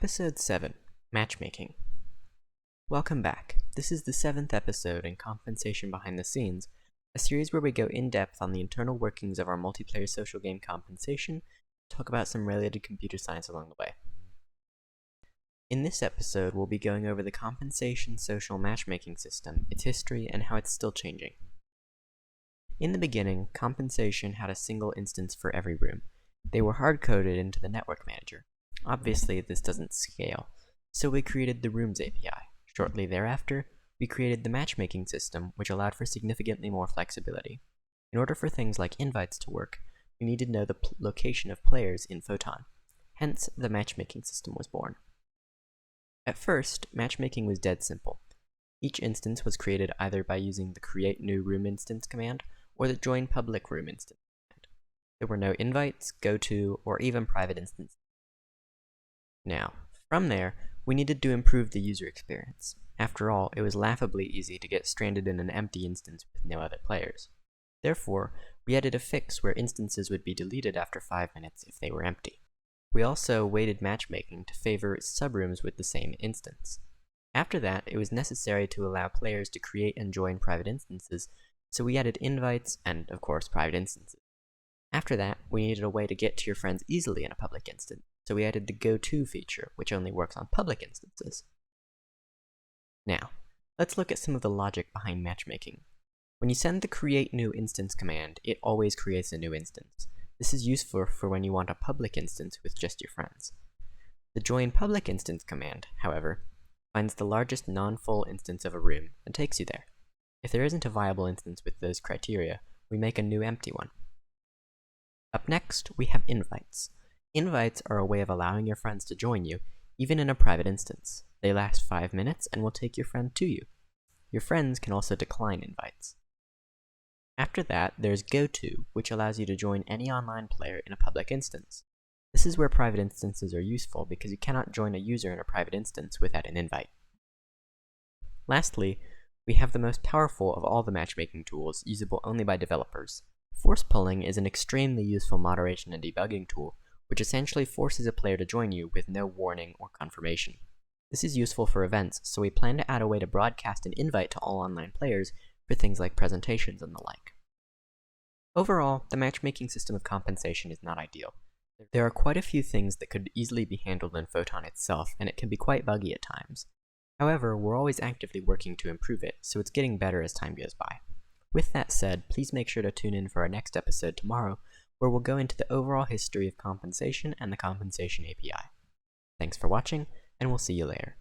Episode 7, Matchmaking. Welcome back. This is the 7th episode in Compensation Behind the Scenes, a series where we go in-depth on the internal workings of our multiplayer social game Compensation, and talk about some related computer science along the way. In this episode, we'll be going over the Compensation social matchmaking system, its history, and how it's still changing. In the beginning, Compensation had a single instance for every room. They were hard-coded into the network manager. Obviously, this doesn't scale, so we created the Rooms API. Shortly thereafter, we created the matchmaking system, which allowed for significantly more flexibility. In order for things like invites to work, we needed to know the location of players in Photon. Hence, the matchmaking system was born. At first, matchmaking was dead simple. Each instance was created either by using the create new room instance command or the join public room instance command. There were no invites, goto, or even private instances. Now, from there, we needed to improve the user experience. After all, it was laughably easy to get stranded in an empty instance with no other players. Therefore, we added a fix where instances would be deleted after 5 minutes if they were empty. We also weighted matchmaking to favor subrooms with the same instance. After that, it was necessary to allow players to create and join private instances, so we added invites and, of course, private instances. After that, we needed a way to get to your friends easily in a public instance, so we added the goto feature, which only works on public instances. Now, let's look at some of the logic behind matchmaking. When you send the create new instance command, it always creates a new instance. This is useful for when you want a public instance with just your friends. The join public instance command, however, finds the largest non-full instance of a room and takes you there. If there isn't a viable instance with those criteria, we make a new empty one. Up next, we have invites. Invites are a way of allowing your friends to join you, even in a private instance. They last 5 minutes and will take your friend to you. Your friends can also decline invites. After that, there's goto, which allows you to join any online player in a public instance. This is where private instances are useful because you cannot join a user in a private instance without an invite. Lastly, we have the most powerful of all the matchmaking tools, usable only by developers. Force pulling is an extremely useful moderation and debugging tool, which essentially forces a player to join you with no warning or confirmation. This is useful for events, so we plan to add a way to broadcast an invite to all online players for things like presentations and the like. Overall, the matchmaking system of compensation is not ideal. There are quite a few things that could easily be handled in Photon itself, and it can be quite buggy at times. However, we're always actively working to improve it, so it's getting better as time goes by. With that said, please make sure to tune in for our next episode tomorrow, where we'll go into the overall history of compensation and the Compensation API. Thanks for watching, and we'll see you later.